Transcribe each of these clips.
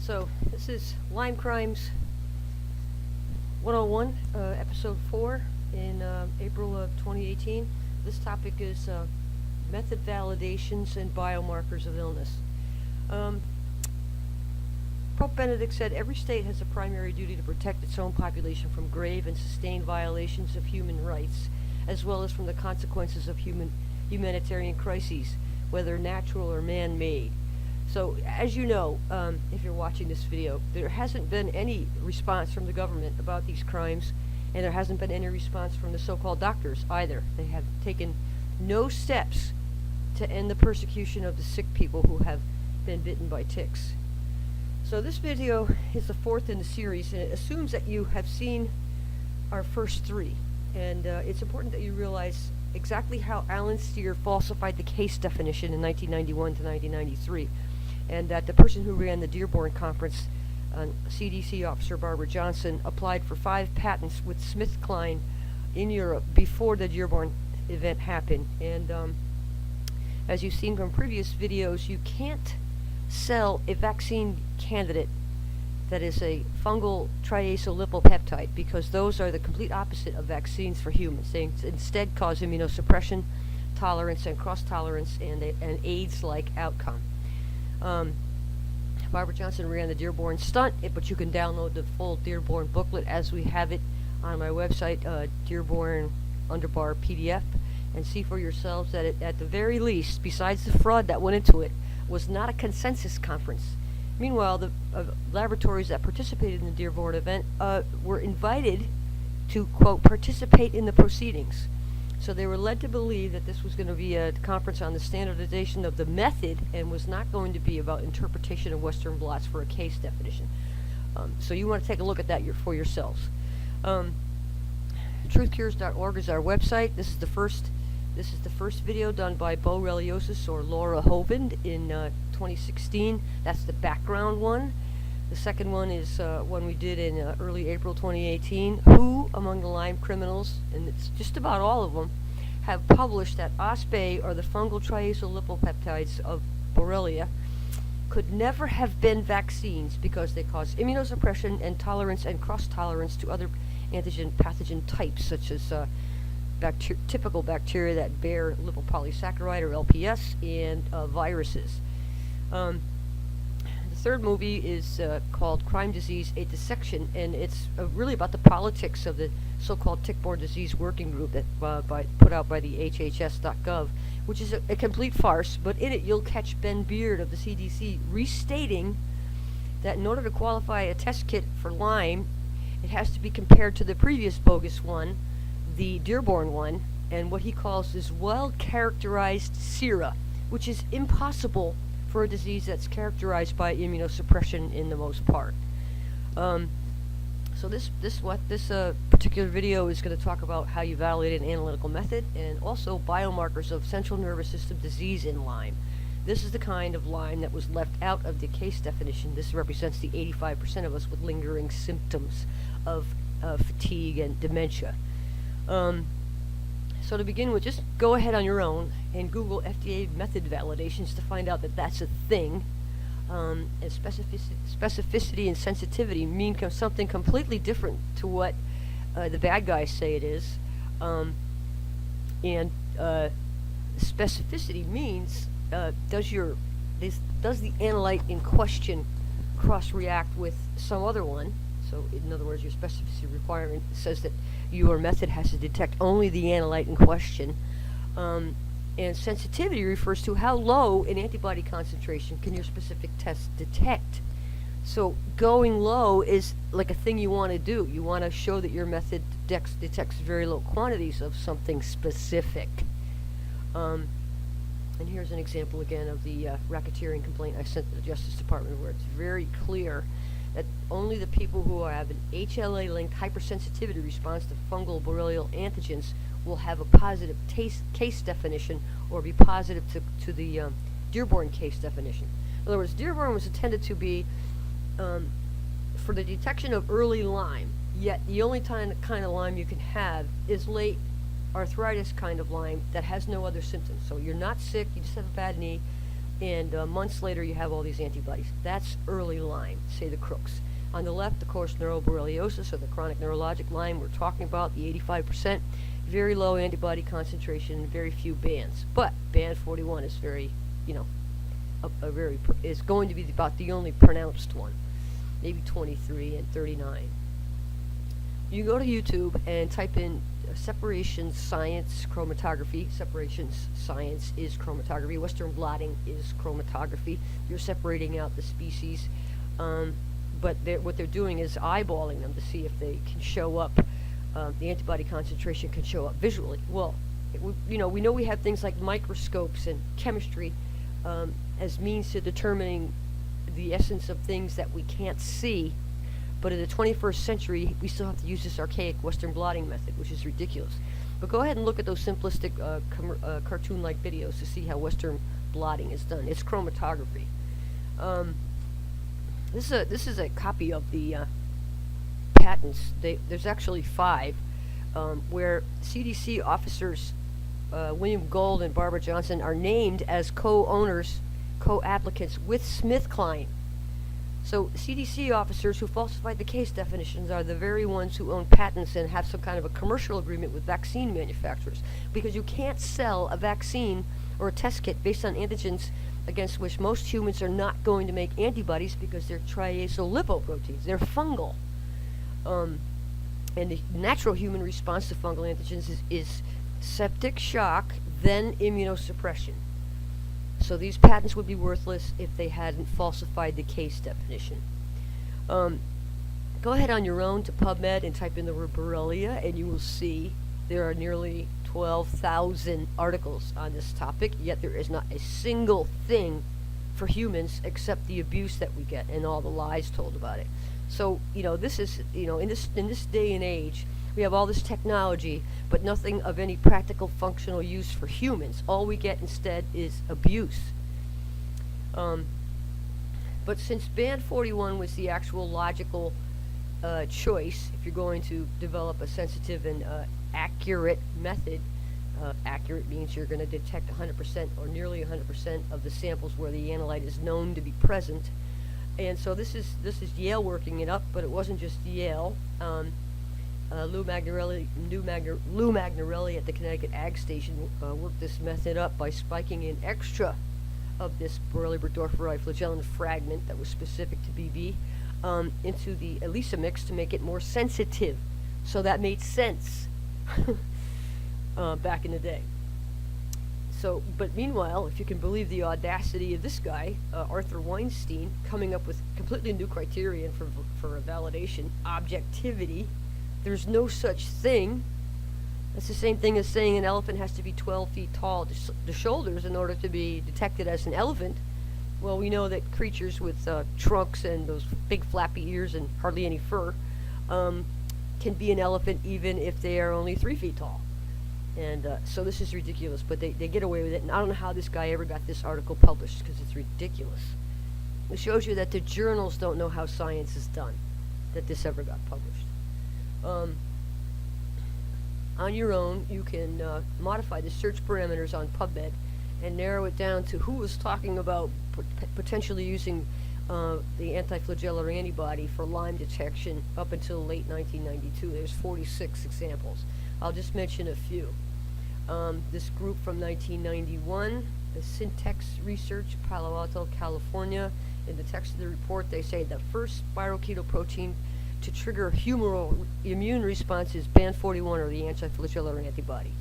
So this is Lyme Crimes 101, episode 4 in April of 2018. This topic is method validations and biomarkers of illness. Pope Benedict said every state has a primary duty to protect its own population from grave and sustained violations of human rights, as well as from the consequences of humanitarian crises, whether natural or man-made. So, as you know, if you're watching this video, there hasn't been any response from the government about these crimes, and there hasn't been any response from the so-called doctors either. They have taken no steps to end the persecution of the sick people who have been bitten by ticks. So this video is the fourth in the series, and it assumes that you have seen our first three. And it's important that you realize exactly how Alan Steer falsified the case definition in 1991 to 1993. And that the person who ran the Dearborn Conference, CDC officer Barbara Johnson, applied for 5 patents with SmithKline in Europe before the Dearborn event happened. And as you've seen from previous videos, you can't sell a vaccine candidate that is a fungal triacylipopeptide, because those are the complete opposite of vaccines for humans. They instead cause immunosuppression, tolerance, and cross-tolerance, and an AIDS-like outcome. Barbara Johnson ran the Dearborn stunt, but you can download the full Dearborn booklet as we have it on my website, Dearborn _ PDF, and see for yourselves that it, at the very least, besides the fraud that went into it, was not a consensus conference. Meanwhile, the laboratories that participated in the Dearborn event were invited to, quote, participate in the proceedings. So they were led to believe that this was going to be a conference on the standardization of the method and was not going to be about interpretation of Western blots for a case definition. So you want to take a look at that for yourselves. Truthcures.org is our website. This is the first video done by Bo Reliosis or Laura Hovind in 2016. That's the background one. The second one is one we did in early April 2018. Who among the Lyme criminals, and it's just about all of them, have published that OSPE, or the fungal triacylipopeptides of Borrelia, could never have been vaccines because they cause immunosuppression and tolerance and cross-tolerance to other antigen pathogen types, such as typical bacteria that bear lipopolysaccharide, or LPS, and viruses. The third movie is called Crime Disease: A Dissection, and it's really about the politics of the so-called tick-borne disease working group that put out by the HHS.gov, which is a complete farce. But in it, you'll catch Ben Beard of the CDC restating that in order to qualify a test kit for Lyme, it has to be compared to the previous bogus one, the Dearborn one, and what he calls is well-characterized sera, which is impossible for a disease that's characterized by immunosuppression in the most part. So this particular video is going to talk about how you validate an analytical method, and also biomarkers of central nervous system disease in Lyme. This is the kind of Lyme that was left out of the case definition. This represents the 85% of us with lingering symptoms of fatigue and dementia. So to begin with, just go ahead on your own and Google FDA method validations to find out that that's a thing. And specificity and sensitivity mean something completely different to what the bad guys say it is. And specificity means does the analyte in question cross-react with some other one? So in other words, your specificity requirement says that your method has to detect only the analyte in question. And sensitivity refers to how low in antibody concentration can your specific test detect. So going low is like a thing you want to do. You want to show that your method detects very low quantities of something specific. And here's an example again of the racketeering complaint I sent to the Justice Department, where it's very clear that only the people who have an HLA-linked hypersensitivity response to fungal borrelial antigens will have a positive case definition, or be positive to the Dearborn case definition. In other words, Dearborn was intended to be for the detection of early Lyme, yet the only kind of Lyme you can have is late arthritis kind of Lyme that has no other symptoms. So you're not sick, you just have a bad knee, and months later you have all these antibodies. That's early Lyme, say the crooks. On the left, of course, neuroborreliosis, or the chronic neurologic Lyme we're talking about, the 85%, very low antibody concentration, very few bands. But band 41 is very, is going to be about the only pronounced one, maybe 23 and 39. You go to YouTube and type in separation science chromatography. Separations science is chromatography. Western blotting is chromatography. You're separating out the species. But what they're doing is eyeballing them to see if they can show up, the antibody concentration can show up visually. Well, we know we have things like microscopes and chemistry as means to determining the essence of things that we can't see. But in the 21st century, we still have to use this archaic Western blotting method, which is ridiculous. But go ahead and look at those simplistic cartoon-like videos to see how Western blotting is done. It's chromatography. This is a copy of the patents. There's actually 5, where CDC officers William Gold and Barbara Johnson are named as co-owners, co-applicants with SmithKline. So CDC officers who falsified the case definitions are the very ones who own patents and have some kind of a commercial agreement with vaccine manufacturers, because you can't sell a vaccine or a test kit based on antigens against which most humans are not going to make antibodies because they're triacyllipoproteins. They're fungal. And the natural human response to fungal antigens is septic shock, then immunosuppression. So these patents would be worthless if they hadn't falsified the case definition. Go ahead on your own to PubMed and type in the word Borrelia, and you will see there are nearly 12,000 articles on this topic, yet there is not a single thing for humans except the abuse that we get and all the lies told about it. So, this is, in this day and age, we have all this technology, but nothing of any practical functional use for humans. All we get instead is abuse. But since band 41 was the actual logical choice, if you're going to develop a sensitive and accurate method, accurate means you're going to detect 100% or nearly 100% of the samples where the analyte is known to be present. And so this is Yale working it up, but it wasn't just Yale. Lou Magnarelli at the Connecticut Ag Station worked this method up by spiking in extra of this Borrelia burgdorferi flagellin fragment that was specific to BB into the ELISA mix to make it more sensitive. So that made sense back in the day. So, but meanwhile, if you can believe the audacity of this guy, Arthur Weinstein, coming up with completely new criterion for a validation, objectivity. There's no such thing. That's the same thing as saying an elephant has to be 12 feet tall to the shoulders in order to be detected as an elephant. Well, we know that creatures with trunks and those big flappy ears and hardly any fur can be an elephant even if they are only 3 feet tall. And so this is ridiculous, but they get away with it. And I don't know how this guy ever got this article published, because it's ridiculous. It shows you that the journals don't know how science is done, that this ever got published. On your own, you can modify the search parameters on PubMed and narrow it down to who was talking about potentially using the anti-flagellar antibody for Lyme detection up until late 1992. There's 46 examples. I'll just mention a few. This group from 1991, the Syntax Research, Palo Alto, California. In the text of the report, they say the first spirochetal protein to trigger humoral immune response is band 41, or the anti-flagellar antibody.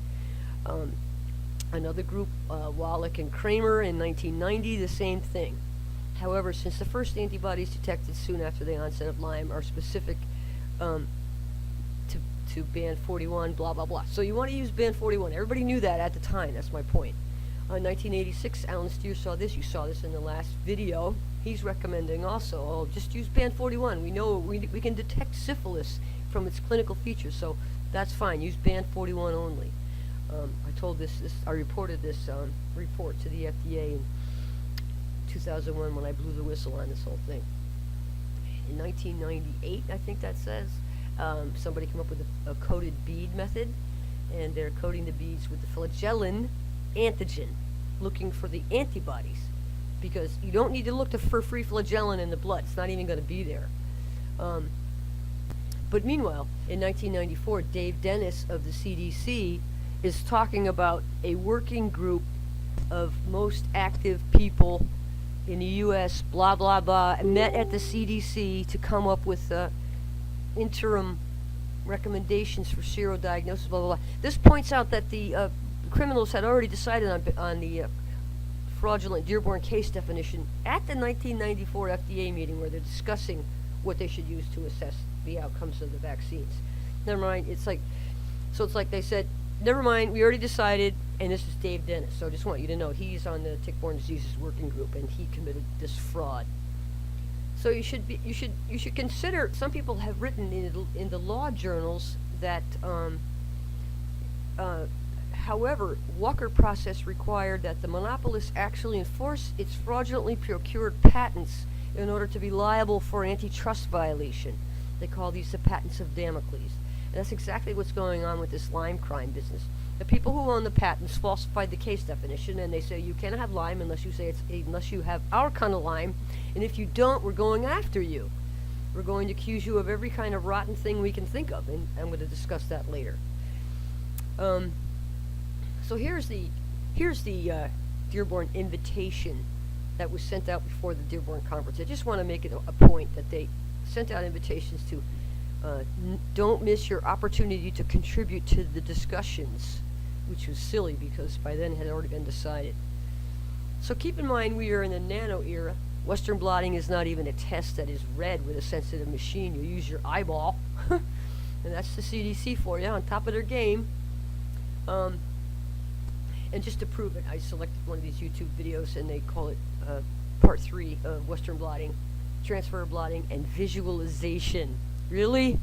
Another group, Wallach and Kramer, in 1990, the same thing. However, since the first antibodies detected soon after the onset of Lyme are specific to band 41, blah, blah, blah. So you want to use band 41. Everybody knew that at the time. That's my point. 1986, Alan Steer saw this. You saw this in the last video. He's recommending also, just use band 41. We know we can detect syphilis from its clinical features, so that's fine. Use band 41 only. I reported this report to the FDA in 2001 when I blew the whistle on this whole thing. In 1998, I think that says, somebody came up with a coated bead method, and they're coating the beads with the flagellin antigen, looking for the antibodies. because you don't need to look for free flagellin in the blood. It's not even going to be there. But meanwhile, in 1994, Dave Dennis of the CDC is talking about a working group of most active people in the U.S., blah, blah, blah, met at the CDC to come up with interim recommendations for serodiagnosis, blah, blah, blah. This points out that the criminals had already decided on the fraudulent Dearborn case definition at the 1994 FDA meeting, where they're discussing what they should use to assess the outcomes of the vaccines. Never mind, it's like they said, never mind, we already decided, and this is Dave Dennis, so I just want you to know he's on the tick-borne diseases working group, and he committed this fraud. So you should consider. Some people have written in the law journals that, however, Walker process required that the monopolist actually enforce its fraudulently procured patents in order to be liable for antitrust violation. They call these the patents of Damocles. And that's exactly what's going on with this Lyme crime business. The people who own the patents falsified the case definition, and they say you can't have Lyme unless you have our kind of Lyme, and if you don't, we're going after you. We're going to accuse you of every kind of rotten thing we can think of, and I'm going to discuss that later. So here's the Dearborn invitation that was sent out before the Dearborn conference. I just want to make it a point that they sent out invitations to don't miss your opportunity to contribute to the discussions, which was silly because by then it had already been decided. So keep in mind we are in the nano era. Western blotting is not even a test that is read with a sensitive machine. You use your eyeball, and that's the CDC for you, on top of their game. And just to prove it, I selected one of these YouTube videos, and they call it Part 3 of Western blotting, transfer blotting, and visualization. Really?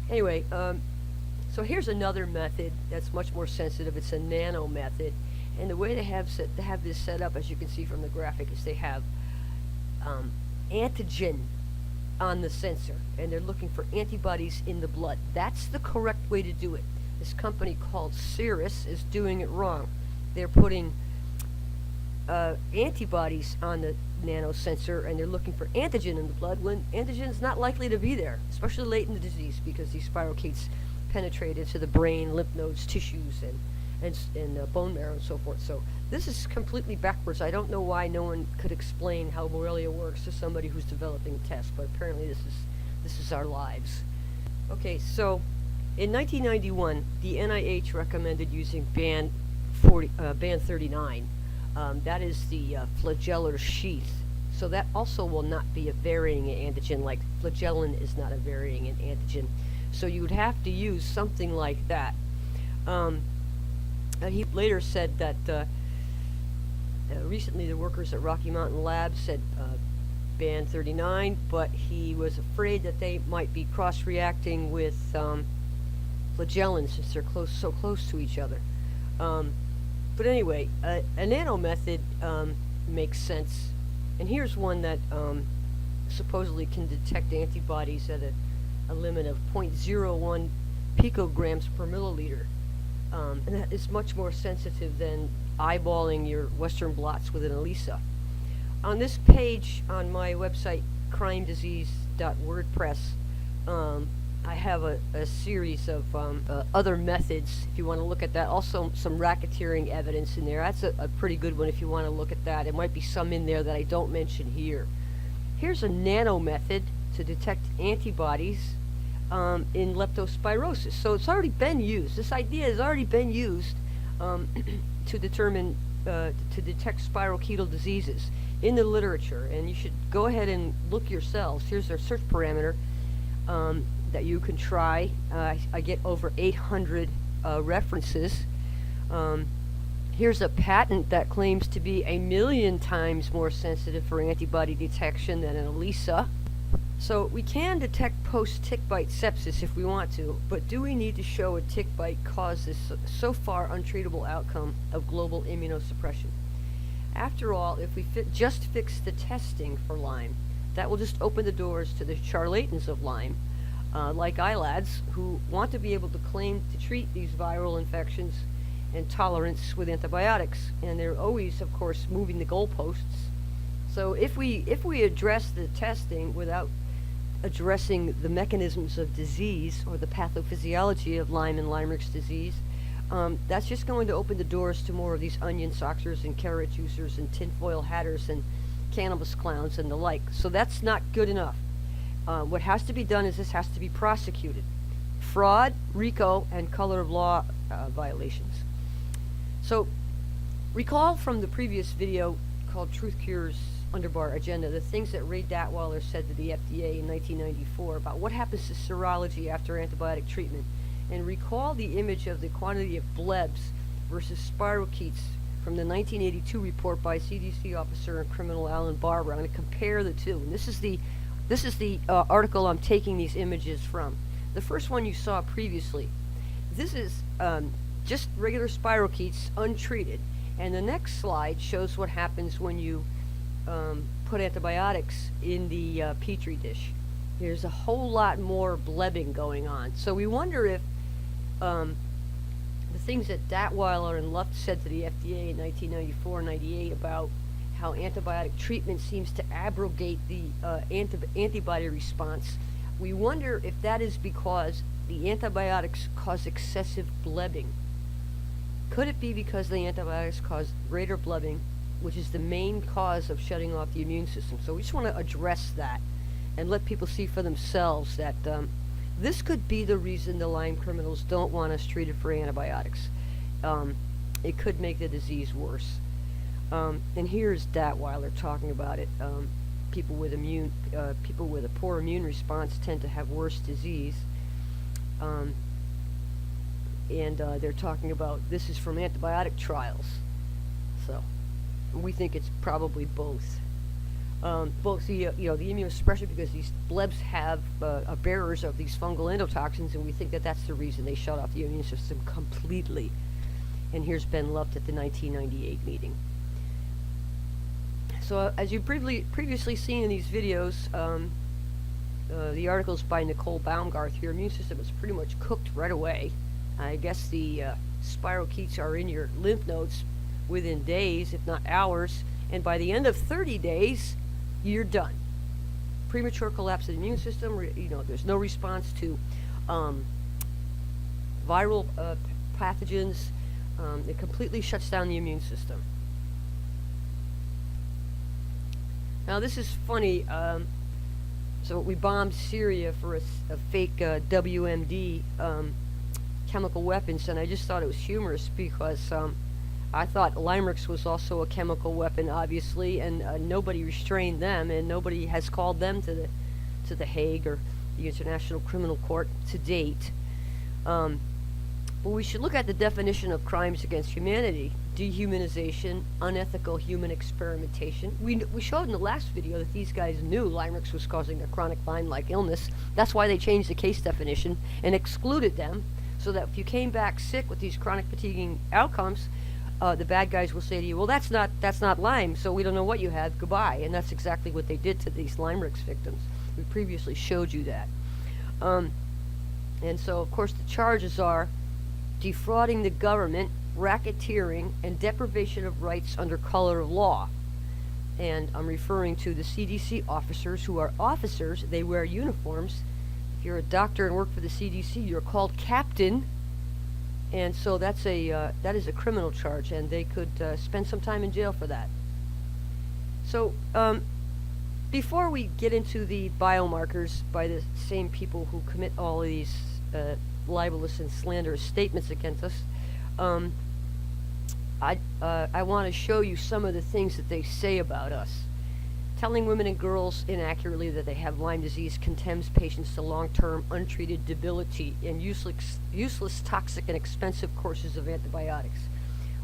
Anyway, so here's another method that's much more sensitive. It's a nano method, and the way they have this set up, as you can see from the graphic, is they have antigen on the sensor, and they're looking for antibodies in the blood. That's the correct way to do it. This company called Cirrus is doing it wrong. They're putting antibodies on the nano sensor, and they're looking for antigen in the blood when antigen is not likely to be there, especially late in the disease, because these spirochetes penetrate into the brain, lymph nodes, tissues, and bone marrow and so forth. So this is completely backwards. I don't know why no one could explain how Borrelia works to somebody who's developing a test, but apparently this is our lives. Okay, so in 1991, the NIH recommended using band 39. That is the flagellar sheath. So that also will not be a varying antigen, like flagellin is not a varying antigen. So you would have to use something like that. And he later said that recently the workers at Rocky Mountain Labs said band 39, but he was afraid that they might be cross-reacting with flagellin since they're so close to each other. But anyway, a nano method makes sense. And here's one that supposedly can detect antibodies at a limit of 0.01 picograms per milliliter. And that is much more sensitive than eyeballing your Western blots with an ELISA. On this page on my website, crimedisease.wordpress, I have a series of other methods if you want to look at that. Also some racketeering evidence in there. That's a pretty good one if you want to look at that. It might be some in there that I don't mention here. Here's a nano method to detect antibodies in leptospirosis. So it's already been used. This idea has already been used to detect spirochetal diseases in the literature. And you should go ahead and look yourselves. Here's their search parameter. That you can try. I get over 800 references. Here's a patent that claims to be 1,000,000 times more sensitive for antibody detection than an ELISA. So we can detect post-tick bite sepsis if we want to, but do we need to show a tick bite caused this so far untreatable outcome of global immunosuppression? After all, if we just fix the testing for Lyme, that will just open the doors to the charlatans of Lyme, like ILADs, who want to be able to claim to treat these viral infections and tolerance with antibiotics, and they're always, of course, moving the goalposts. So if we address the testing without addressing the mechanisms of disease or the pathophysiology of Lyme and Lymerix disease, that's just going to open the doors to more of these onion soxers and carrot juicers and tinfoil hatters and cannabis clowns and the like. So that's not good enough. What has to be done is this has to be prosecuted. Fraud, RICO, and color of law violations. So recall from the previous video called Truth Cure's Underbar Agenda the things that Ray Datweiler said to the FDA in 1994 about what happens to serology after antibiotic treatment. And recall the image of the quantity of blebs versus spirochetes from the 1982 report by CDC officer and criminal Alan Barber. I'm going to compare the two. And this is the article I'm taking these images from. The first one you saw previously. This is just regular spirochetes untreated. And the next slide shows what happens when you put antibiotics in the petri dish. There's a whole lot more blebbing going on. So we wonder if the things that Datweiler and Luft said to the FDA in 1994-98 about how antibiotic treatment seems to abrogate the antibody response, we wonder if that is because the antibiotics cause excessive blebbing. Could it be because the antibiotics cause greater blebbing, which is the main cause of shutting off the immune system? So we just want to address that and let people see for themselves that this could be the reason the Lyme criminals don't want us treated for antibiotics. It could make the disease worse. And here's Datweiler talking about it. People with a poor immune response tend to have worse disease. And they're talking about, this is from antibiotic trials. So we think it's probably both. Both the the immunosuppression, because these blebs have are bearers of these fungal endotoxins, and we think that that's the reason they shut off the immune system completely. And here's Ben Luft at the 1998 meeting. So as you previously seen in these videos, the articles by Nicole Baumgarth, your immune system is pretty much cooked right away. I guess the spirochetes are in your lymph nodes within days, if not hours, and by the end of 30 days, you're done. Premature collapse of the immune system, there's no response to viral pathogens. It completely shuts down the immune system. Now this is funny. So we bombed Syria for a fake WMD chemical weapons, and I just thought it was humorous because I thought Lymerix was also a chemical weapon, obviously, and nobody restrained them, and nobody has called them to the Hague or the International Criminal Court to date. But we should look at the definition of crimes against humanity: dehumanization, unethical human experimentation. We showed in the last video that these guys knew Lymerix was causing a chronic Lyme-like illness. That's why they changed the case definition and excluded them, so that if you came back sick with these chronic fatiguing outcomes, the bad guys will say to you, well, that's not Lyme, so we don't know what you had, goodbye. And that's exactly what they did to these Lymerix victims. We previously showed you that. And so, of course, the charges are defrauding the government, racketeering, and deprivation of rights under color of law. And I'm referring to the CDC officers who are officers. They wear uniforms. If you're a doctor and work for the CDC, you're called captain. And so that is a criminal charge, and they could spend some time in jail for that. So before we get into the biomarkers by the same people who commit all of these libelous and slanderous statements against us, I want to show you some of the things that they say about us. Telling women and girls inaccurately that they have Lyme disease condemns patients to long-term, untreated debility and useless, toxic, and expensive courses of antibiotics.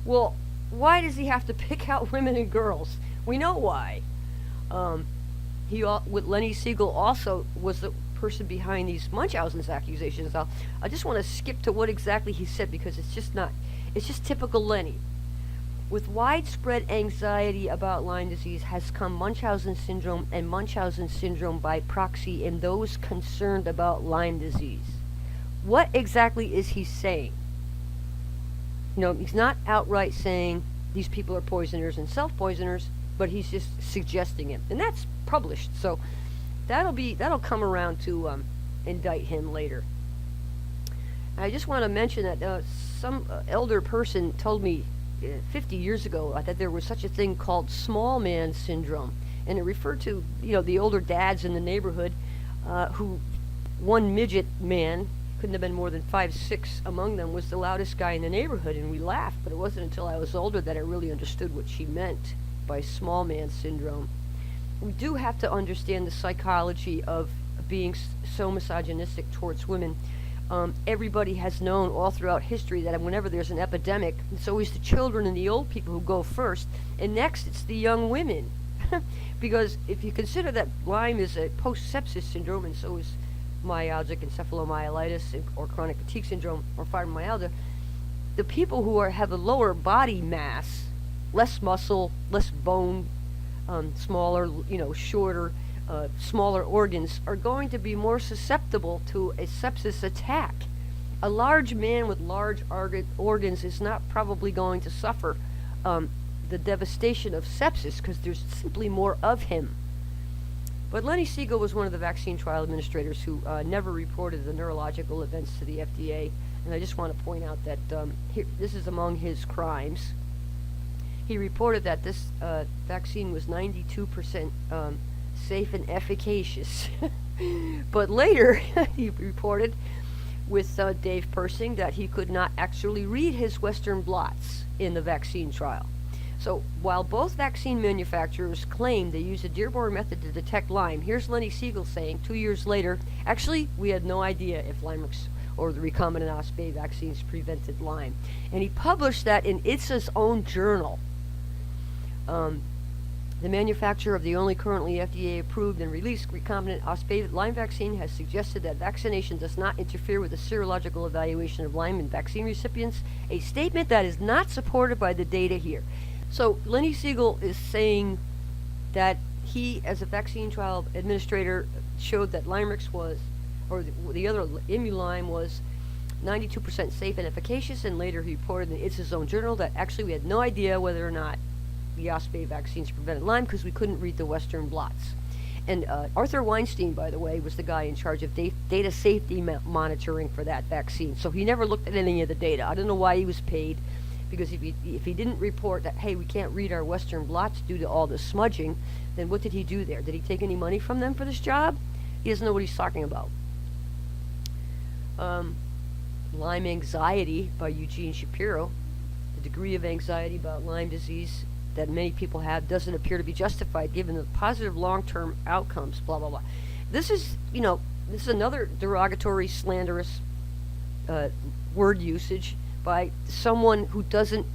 Well, why does he have to pick out women and girls? We know why. With Lenny Siegel also was the person behind these Munchausen's accusations. I just want to skip to what exactly he said, because it's just typical Lenny. With widespread anxiety about Lyme disease has come Munchausen syndrome and Munchausen syndrome by proxy in those concerned about Lyme disease. What exactly is he saying? He's not outright saying these people are poisoners and self-poisoners, but he's just suggesting it, and that's published. So that'll come around to indict him later. I just want to mention that some elder person told me 50 years ago that there was such a thing called small man syndrome, and it referred to the older dads in the neighborhood who one midget man, couldn't have been more than 5'6" among them, was the loudest guy in the neighborhood, and we laughed, but it wasn't until I was older that I really understood what she meant by small man syndrome. We do have to understand the psychology of being so misogynistic towards women. Everybody has known all throughout history that whenever there's an epidemic, it's always the children and the old people who go first, and next it's the young women. Because if you consider that Lyme is a post-sepsis syndrome, and so is myalgic encephalomyelitis or chronic fatigue syndrome or fibromyalgia, the people who have a lower body mass, less muscle, less bone, smaller, shorter, smaller organs, are going to be more susceptible to a sepsis attack. A large man with large organs is not probably going to suffer the devastation of sepsis because there's simply more of him. But Lenny Siegel was one of the vaccine trial administrators who never reported the neurological events to the FDA, and I just want to point out that this is among his crimes. He reported that this vaccine was 92% safe and efficacious. But later, he reported with Dave Persing that he could not actually read his Western blots in the vaccine trial. So while both vaccine manufacturers claim they use a Dearborn method to detect Lyme, here's Lenny Siegel saying 2 years later, actually, we had no idea if Lymerix or the recombinant OspA vaccines prevented Lyme. And he published that in its own journal. The manufacturer of the only currently FDA-approved and released recombinant OspA Lyme vaccine has suggested that vaccination does not interfere with the serological evaluation of Lyme in vaccine recipients, a statement that is not supported by the data here. So Lenny Siegel is saying that he, as a vaccine trial administrator, showed that Lymerix was, or the other Immulyme was 92% safe and efficacious, and later he reported in its own journal that actually we had no idea whether or not the OspA vaccines prevented Lyme because we couldn't read the Western blots. And Arthur Weinstein, by the way, was the guy in charge of data safety monitoring for that vaccine. So he never looked at any of the data. I don't know why he was paid, because if he didn't report that, hey, we can't read our Western blots due to all the smudging, then what did he do there? Did he take any money from them for this job? He doesn't know what he's talking about. Lyme Anxiety by Eugene Shapiro. The degree of anxiety about Lyme disease that many people have doesn't appear to be justified given the positive long-term outcomes, blah, blah, blah. This is another derogatory, slanderous word usage by someone who doesn't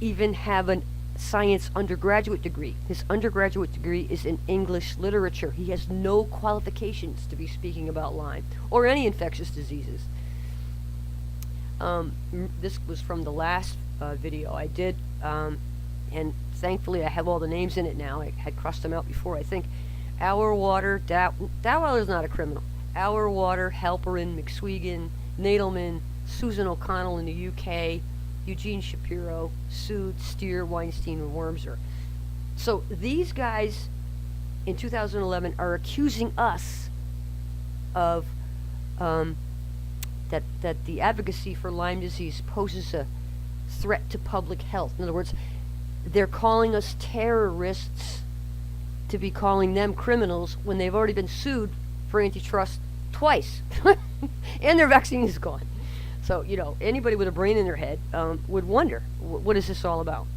even have a science undergraduate degree. His undergraduate degree is in English literature. He has no qualifications to be speaking about Lyme or any infectious diseases. This was from the last video I did, and thankfully I have all the names in it now. I had crossed them out before, I think. Our Water, Dowell is not a criminal. Our Water, Halperin, McSwegan, Nadelman, Susan O'Connell in the UK, Eugene Shapiro, Sood, Steer, Weinstein, and Wormser. So these guys in 2011 are accusing us of that the advocacy for Lyme disease poses a threat to public health. In other words, they're calling us terrorists to be calling them criminals when they've already been sued for antitrust twice. And their vaccine is gone. So, anybody with a brain in their head would wonder, what is this all about?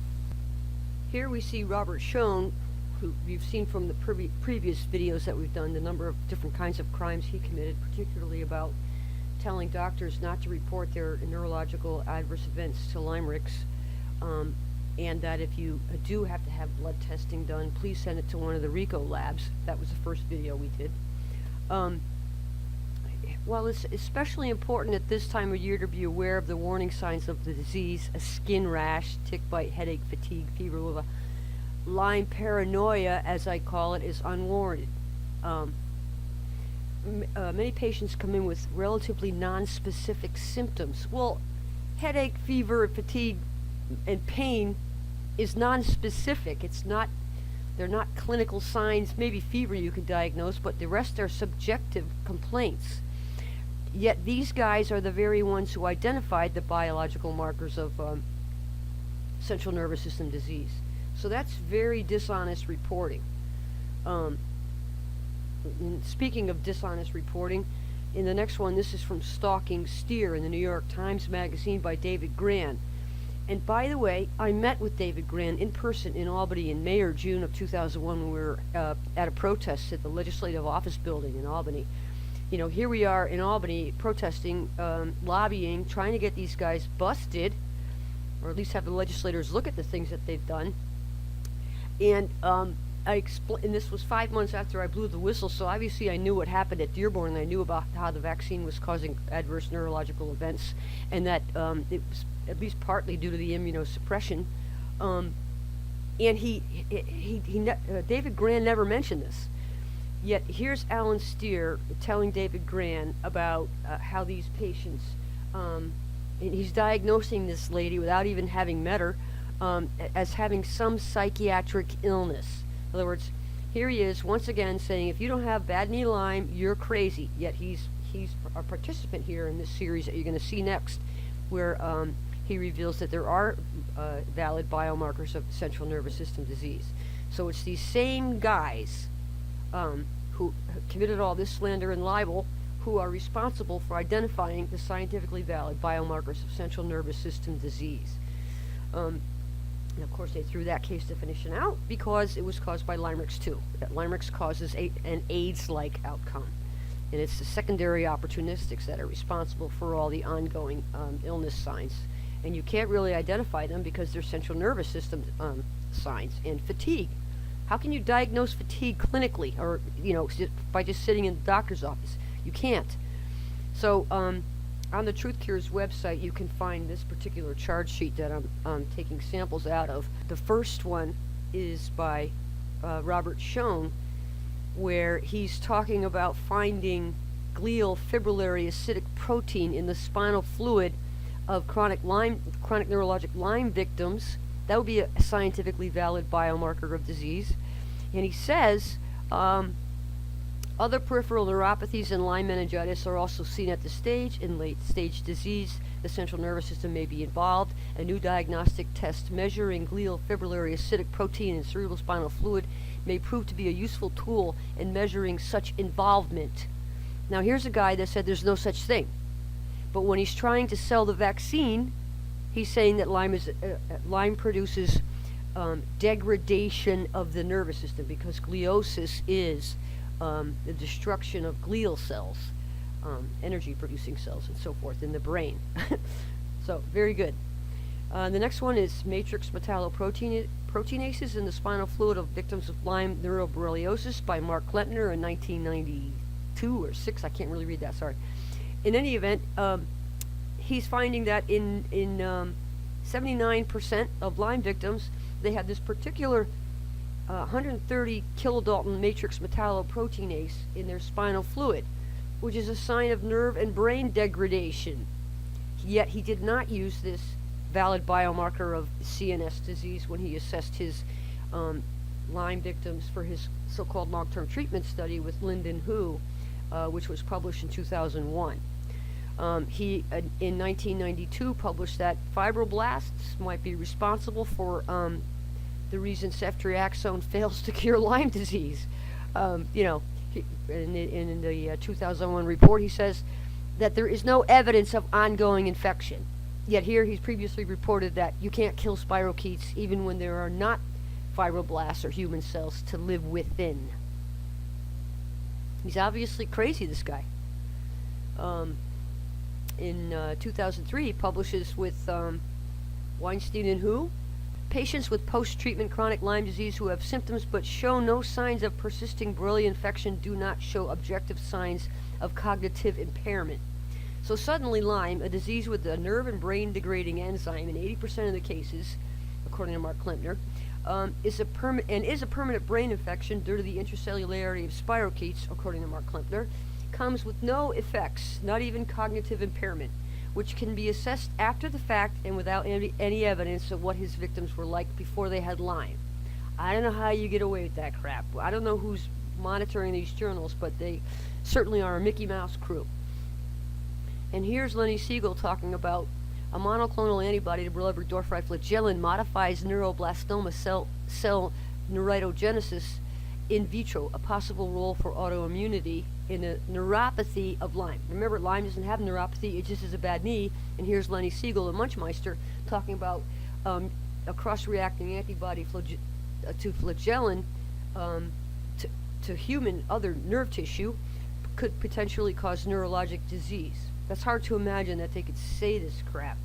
Here we see Robert Schoen, who you've seen from the previous videos that we've done, the number of different kinds of crimes he committed, particularly about telling doctors not to report their neurological adverse events to Lymerix, and that if you do have to have blood testing done, please send it to one of the RICO labs. That was the first video we did. While it's especially important at this time of year to be aware of the warning signs of the disease, a skin rash, tick bite, headache, fatigue, fever, Lyme paranoia, as I call it, is unwarranted. Many patients come in with relatively non-specific symptoms. Well, headache, fever, fatigue, and pain is non-specific. They're not clinical signs. Maybe fever you can diagnose, but the rest are subjective complaints. Yet these guys are the very ones who identified the biological markers of central nervous system disease. So that's very dishonest reporting. Speaking of dishonest reporting, in the next one, this is from Stalking Steer in the New York Times Magazine by David Gran. And by the way, I met with David Gran in person in Albany in May or June of 2001 when we were at a protest at the Legislative Office Building in Albany. You know, here we are in Albany protesting, lobbying, trying to get these guys busted, or at least have the legislators look at the things that they've done. And and this was 5 months after I blew the whistle, so obviously I knew what happened at Dearborn, and I knew about how the vaccine was causing adverse neurological events, and that it was at least partly due to the immunosuppression. And David Gran never mentioned this. Yet here's Alan Steer telling David Gran about how these patients, and he's diagnosing this lady without even having met her, as having some psychiatric illness. In other words, here he is once again saying, if you don't have bad knee Lyme, you're crazy. Yet he's a participant here in this series that you're going to see next, where he reveals that there are valid biomarkers of central nervous system disease. So it's these same guys who committed all this slander and libel who are responsible for identifying the scientifically valid biomarkers of central nervous system disease. And of course, they threw that case definition out because it was caused by Lymerix-2. That Lymerix causes an AIDS-like outcome. And it's the secondary opportunistics that are responsible for all the ongoing illness signs. And you can't really identify them because they're central nervous system signs. And fatigue. How can you diagnose fatigue clinically, or by just sitting in the doctor's office? You can't. So on the Truth Cure's website, you can find this particular charge sheet that I'm taking samples out of. The first one is by Robert Schoen, where he's talking about finding glial fibrillary acidic protein in the spinal fluid of chronic neurologic Lyme victims. That would be a scientifically valid biomarker of disease. And he says other peripheral neuropathies and Lyme meningitis are also seen at this stage. In late-stage disease, the central nervous system may be involved. A new diagnostic test measuring glial fibrillary acidic protein in cerebrospinal fluid may prove to be a useful tool in measuring such involvement. Now, here's a guy that said there's no such thing. But when he's trying to sell the vaccine, he's saying that Lyme produces degradation of the nervous system, because gliosis is the destruction of glial cells, energy-producing cells, and so forth in the brain. So, very good. The next one is matrix metalloproteinases in the spinal fluid of victims of Lyme neuroborreliosis by Mark Klempner in 1992 or 6. I can't really read that, sorry. In any event, he's finding that in 79% of Lyme victims, they had this particular 130 kilodalton matrix metalloproteinase in their spinal fluid, which is a sign of nerve and brain degradation. Yet he did not use this valid biomarker of CNS disease when he assessed his Lyme victims for his so-called long-term treatment study with Lyndon Hu, which was published in 2001. He, in 1992, published that fibroblasts might be responsible for the reason ceftriaxone fails to cure Lyme disease. In the 2001 report, he says that there is no evidence of ongoing infection. Yet here he's previously reported that you can't kill spirochetes even when there are not fibroblasts or human cells to live within. He's obviously crazy, this guy. In 2003, he publishes with Weinstein and Hu, patients with post-treatment chronic Lyme disease who have symptoms but show no signs of persisting Borrelia infection do not show objective signs of cognitive impairment. So suddenly Lyme, a disease with a nerve and brain degrading enzyme in 80% of the cases, according to Mark Klempner, is a permanent brain infection due to the intracellularity of spirochetes, according to Mark Klempner, comes with no effects, not even cognitive impairment. which can be assessed after the fact and without any evidence of what his victims were like before they had Lyme. I don't know how you get away with that crap. I don't know who's monitoring these journals, but they certainly are a Mickey Mouse crew. And here's Lenny Siegel talking about a monoclonal antibody to flagellin modifies neuroblastoma cell neuritogenesis in vitro, a possible role for autoimmunity in a neuropathy of Lyme. Remember, Lyme doesn't have neuropathy, it just is a bad knee. And here's Lenny Siegel, a Munchmeister, talking about a cross-reacting antibody to flagellin to human other nerve tissue could potentially cause neurologic disease. That's hard to imagine that they could say this crap.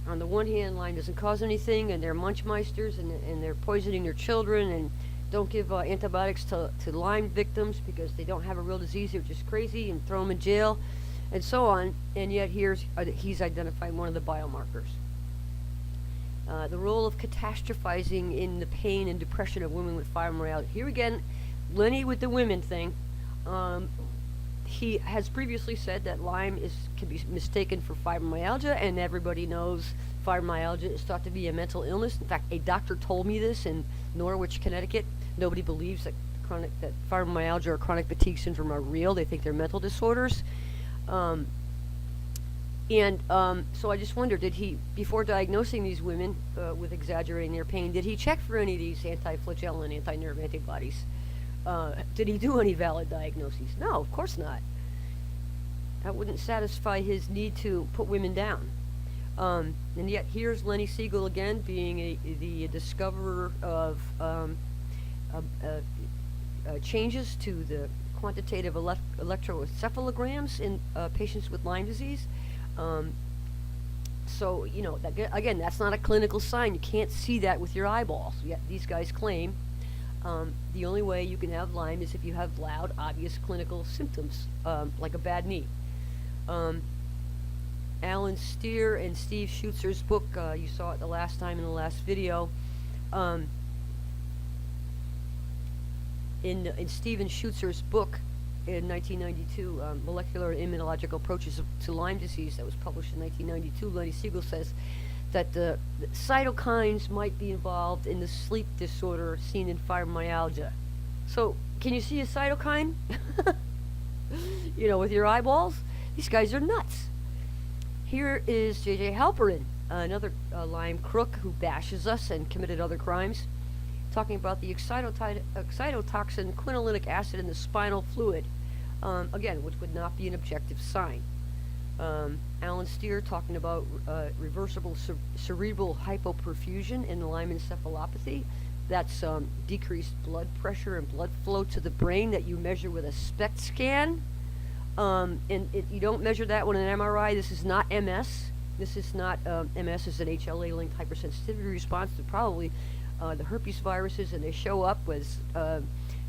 On the one hand, Lyme doesn't cause anything, and they're Munchmeisters, and they're poisoning their children, and don't give antibiotics to Lyme victims because they don't have a real disease, they're just crazy, and throw them in jail, and so on. And yet he's identifying one of the biomarkers. The role of catastrophizing in the pain and depression of women with fibromyalgia. Here again, Lenny with the women thing. He has previously said that Lyme can be mistaken for fibromyalgia, and everybody knows fibromyalgia is thought to be a mental illness. In fact, a doctor told me this in Norwich, Connecticut. Nobody believes that fibromyalgia or chronic fatigue syndrome are real. They think they're mental disorders. So I just wonder, did he, before diagnosing these women with exaggerating their pain, did he check for any of these anti-flagellin, anti-nerve antibodies? Did he do any valid diagnoses? No, of course not. That wouldn't satisfy his need to put women down. And yet here's Lenny Siegel again, being the discoverer of changes to the quantitative electroencephalograms in patients with Lyme disease. So, again, that's not a clinical sign. You can't see that with your eyeballs. Yet these guys claim the only way you can have Lyme is if you have loud, obvious clinical symptoms, like a bad knee. Alan Steer and Steve Schutzer's book, you saw it the last time in the last video. In Stephen Schutzer's book in 1992, Molecular and Immunological Approaches to Lyme Disease, that was published in 1992, Lenny Siegel says that the cytokines might be involved in the sleep disorder seen in fibromyalgia. So, can you see a cytokine? With your eyeballs? These guys are nuts. Here is J.J. Halperin, another Lyme crook who bashes us and committed other crimes, talking about the excitotoxin quinolinic acid in the spinal fluid, again, which would not be an objective sign. Alan Steer talking about reversible cerebral hypoperfusion in the Lyme encephalopathy. That's decreased blood pressure and blood flow to the brain that you measure with a SPECT scan. You don't measure that with an MRI. This is not MS. This is not MS is an HLA-linked hypersensitivity response to probably the herpes viruses, and they show up with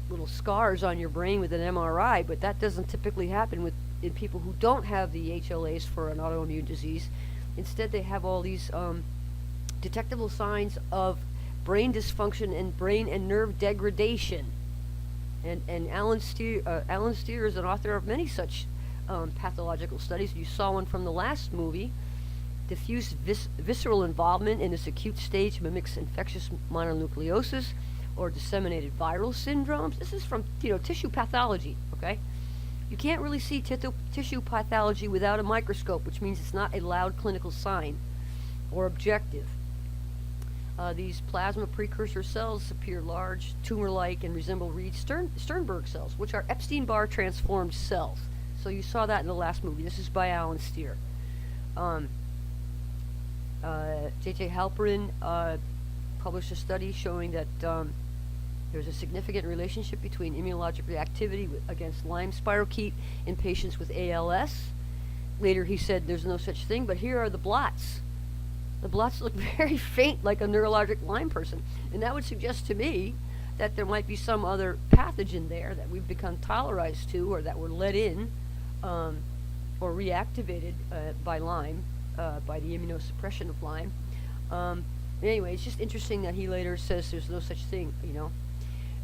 little scars on your brain with an MRI, but that doesn't typically happen in people who don't have the HLAs for an autoimmune disease. Instead, they have all these detectable signs of brain dysfunction and brain and nerve degradation. And Alan Steer is an author of many such pathological studies. You saw one from the last movie. Diffuse visceral involvement in this acute stage mimics infectious mononucleosis or disseminated viral syndromes. This is from tissue pathology, okay? You can't really see tissue pathology without a microscope, which means it's not a loud clinical sign or objective. These plasma precursor cells appear large, tumor-like, and resemble Reed-Sternberg cells, which are Epstein-Barr transformed cells. So you saw that in the last movie. This is by Alan Steer. J.J. Halperin published a study showing that there's a significant relationship between immunologic reactivity against Lyme spirochete in patients with ALS. Later he said there's no such thing, but here are the blots. The blots look very faint like a neurologic Lyme person, and that would suggest to me that there might be some other pathogen there that we've become tolerized to, or that were let in or reactivated by Lyme, by the immunosuppression of Lyme. Anyway, it's just interesting that he later says there's no such thing,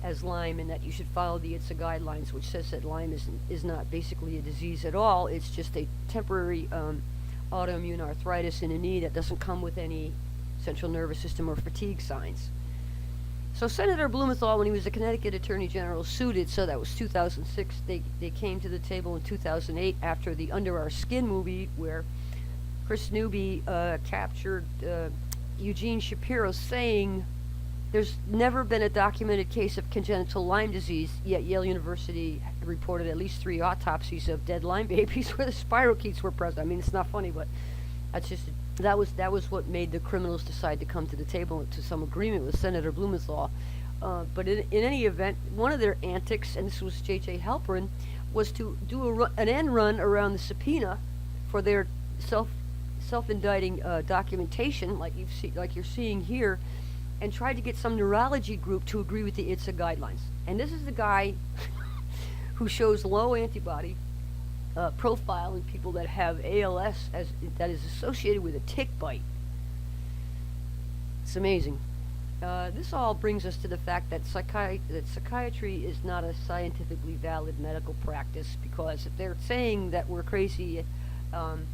as Lyme, and that you should follow the ITSA guidelines, which says that Lyme is not basically a disease at all. It's just a temporary autoimmune arthritis in a knee that doesn't come with any central nervous system or fatigue signs. So Senator Blumenthal, when he was the Connecticut Attorney General, sued it. So that was 2006. They came to the table in 2008 after the Under Our Skin movie, where Chris Newby captured Eugene Shapiro saying there's never been a documented case of congenital Lyme disease, yet Yale University reported at least 3 autopsies of dead Lyme babies where the spirochetes were present. I mean, it's not funny, but that's just that was what made the criminals decide to come to the table to some agreement with Senator Blumenthal. But in any event, one of their antics, and this was J.J. Halperin, was to do an end run around the subpoena for their self-indicting documentation, like you're seeing here, and tried to get some neurology group to agree with the ITSA guidelines. And this is the guy who shows low antibody profile in people that have ALS that is associated with a tick bite. It's amazing. This all brings us to the fact that psychiatry is not a scientifically valid medical practice, because if they're saying that we're crazy and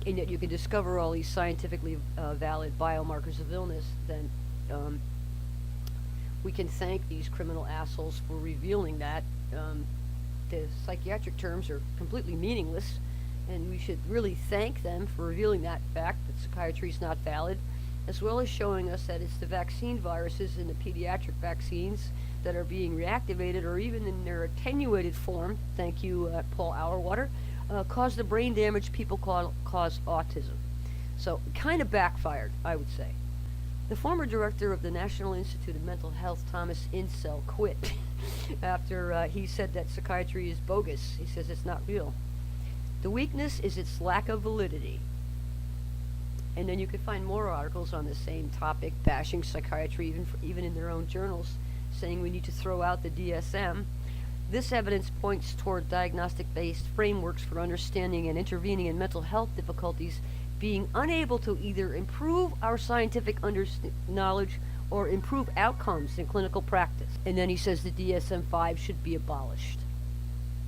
that you can discover all these scientifically valid biomarkers of illness, then we can thank these criminal assholes for revealing that. The psychiatric terms are completely meaningless, and we should really thank them for revealing that fact, that psychiatry is not valid, as well as showing us that it's the vaccine viruses and the pediatric vaccines that are being reactivated, or even in their attenuated form, thank you, Paul Auerwater, cause the brain damage people cause autism. So it kind of backfired, I would say. The former director of the National Institute of Mental Health, Thomas Insel, quit after he said that psychiatry is bogus. He says it's not real. The weakness is its lack of validity. And then you can find more articles on the same topic, bashing psychiatry, even in their own journals, saying we need to throw out the DSM. This evidence points toward diagnostic-based frameworks for understanding and intervening in mental health difficulties being unable to either improve our scientific knowledge or improve outcomes in clinical practice. And then he says the DSM-5 should be abolished.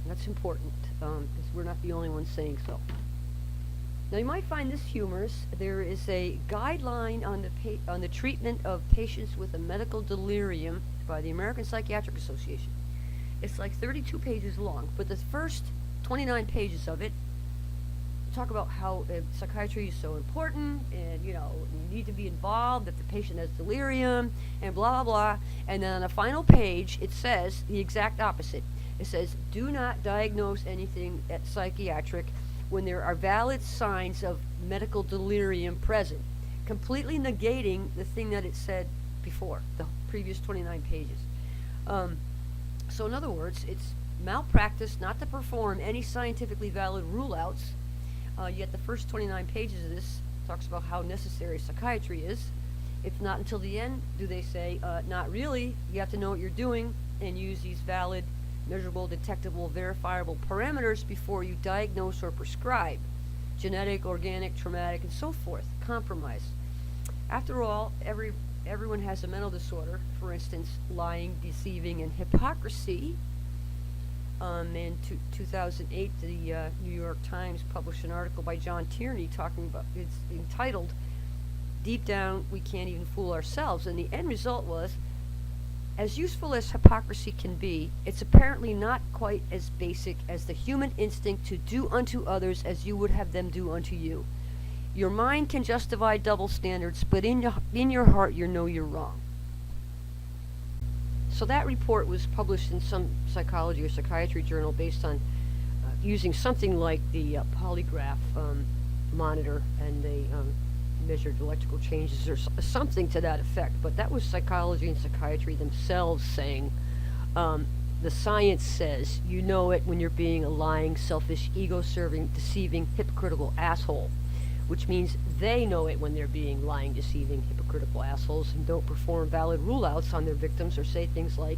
That's important, because we're not the only ones saying so. Now you might find this humorous. There is a guideline on the treatment of patients with a medical delirium by the American Psychiatric Association. It's like 32 pages long, but the first 29 pages of it talk about how psychiatry is so important, and you need to be involved if the patient has delirium, and blah blah blah. And then on the final page it says the exact opposite. It says do not diagnose anything at psychiatric when there are valid signs of medical delirium present, completely negating the thing that it said before, the previous 29 pages. So in other words, it's malpractice not to perform any scientifically valid rule-outs. Yet the first 29 pages of this talks about how necessary psychiatry is. It's not until the end do they say, not really, you have to know what you're doing and use these valid, measurable, detectable, verifiable parameters before you diagnose or prescribe. Genetic, organic, traumatic, and so forth. Compromise. After all, everyone has a mental disorder. For instance, lying, deceiving, and hypocrisy. In 2008, the New York Times published an article by John Tierney talking about, it's entitled, Deep Down, We Can't Even Fool Ourselves. And the end result was, as useful as hypocrisy can be, it's apparently not quite as basic as the human instinct to do unto others as you would have them do unto you. Your mind can justify double standards, but in your heart you know you're wrong. So that report was published in some psychology or psychiatry journal based on using something like the polygraph monitor, and they measured electrical changes or something to that effect. But that was psychology and psychiatry themselves saying, the science says you know it when you're being a lying, selfish, ego-serving, deceiving, hypocritical asshole. Which means they know it when they're being lying, deceiving, hypocritical assholes and don't perform valid rule-outs on their victims, or say things like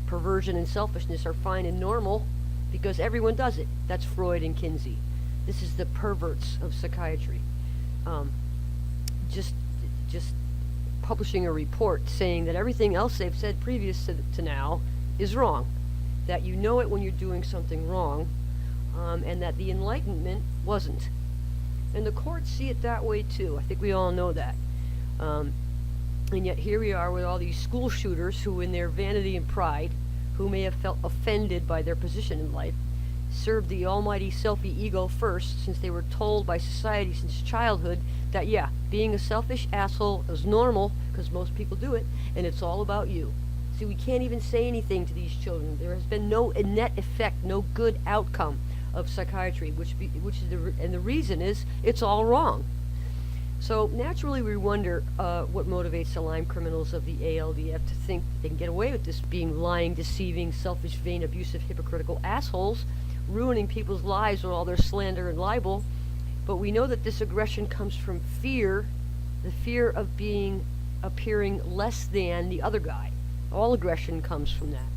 perversion and selfishness are fine and normal because everyone does it. That's Freud and Kinsey. This is the perverts of psychiatry. Just publishing a report saying that everything else they've said previous to now is wrong. That you know it when you're doing something wrong, and that the Enlightenment wasn't. And the courts see it that way too. I think we all know that. And yet here we are with all these school shooters who, in their vanity and pride, who may have felt offended by their position in life, served the almighty selfie ego first, since they were told by society since childhood that, yeah, being a selfish asshole is normal, because most people do it, and it's all about you. See, we can't even say anything to these children. There has been no net effect, no good outcome of psychiatry, and the reason is it's all wrong. So naturally we wonder what motivates the Lyme criminals of the ALDF to think they can get away with this, being lying, deceiving, selfish, vain, abusive, hypocritical assholes, ruining people's lives with all their slander and libel. But we know that this aggression comes from fear, the fear of appearing less than the other guy. All aggression comes from that.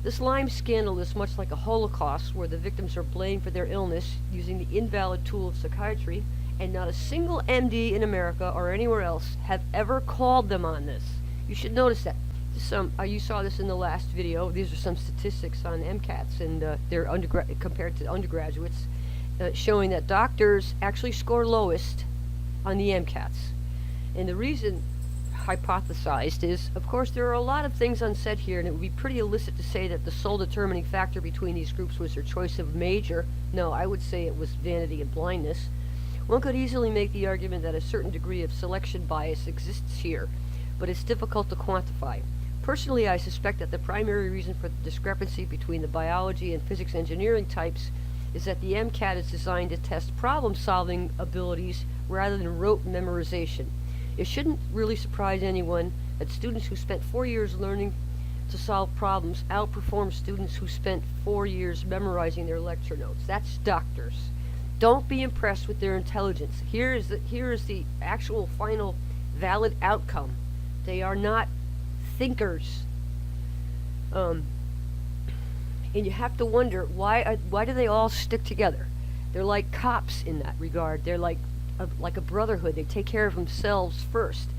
This Lyme scandal is much like a Holocaust, where the victims are blamed for their illness using the invalid tool of psychiatry, and not a single MD in America or anywhere else have ever called them on this. You should notice that. You saw this in the last video. These are some statistics on MCATs and their compared to undergraduates, showing that doctors actually score lowest on the MCATs. And the reason hypothesized is, of course, there are a lot of things unsaid here, and it would be pretty illicit to say that the sole determining factor between these groups was their choice of major. No, I would say it was vanity and blindness. One could easily make the argument that a certain degree of selection bias exists here, but it's difficult to quantify. Personally, I suspect that the primary reason for the discrepancy between the biology and physics engineering types is that the MCAT is designed to test problem-solving abilities rather than rote memorization. It shouldn't really surprise anyone that students who spent 4 years learning to solve problems outperform students who spent 4 years memorizing their lecture notes. That's doctors. Don't be impressed with their intelligence. Here is the actual final valid outcome. They are not thinkers. And you have to wonder, why do they all stick together? They're like cops in that regard. They're like a brotherhood. They take care of themselves first.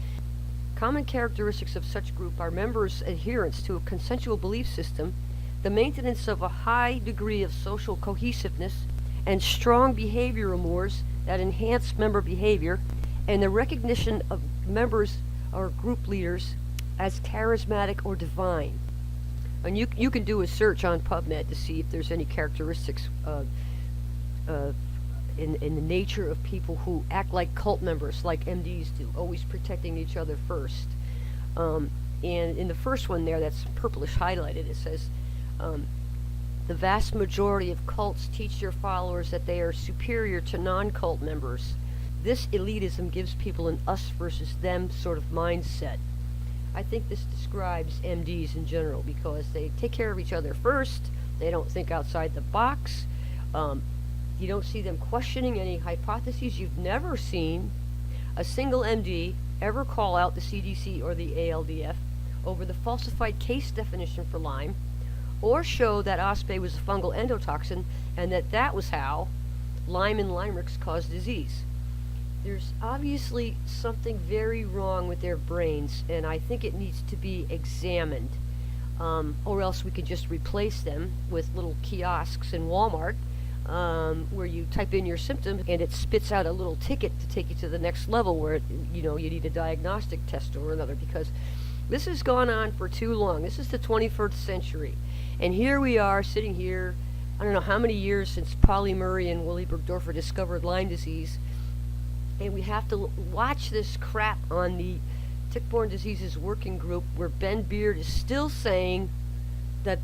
Common characteristics of such group are members' adherence to a consensual belief system, the maintenance of a high degree of social cohesiveness, and strong behavioral mores that enhance member behavior, and the recognition of members or group leaders as charismatic or divine. And you can do a search on PubMed to see if there's any characteristics in the nature of people who act like cult members, like MDs do, always protecting each other first. And in the first one there, that's purplish highlighted, it says, the vast majority of cults teach their followers that they are superior to non-cult members. This elitism gives people an us versus them sort of mindset. I think this describes MDs in general, because they take care of each other first. They don't think outside the box. You don't see them questioning any hypotheses. You've never seen a single MD ever call out the CDC or the ALDF over the falsified case definition for Lyme, or show that ospe was a fungal endotoxin and that was how Lyme and Limerick's cause disease. There's obviously something very wrong with their brains, and I think it needs to be examined, or else we can just replace them with little kiosks in Walmart, where you type in your symptom and it spits out a little ticket to take you to the next level, where you need a diagnostic test or another, because this has gone on for too long. This is the 21st century, and here we are sitting here, I don't know how many years since Polly Murray and Willy Burgdorfer discovered Lyme disease, and we have to watch this crap on the Tick-Borne Diseases Working Group, where Ben Beard is still saying that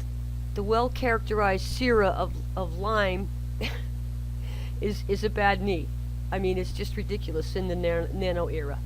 the well-characterized sera of Lyme is a bad knee. I mean, it's just ridiculous in the nano era.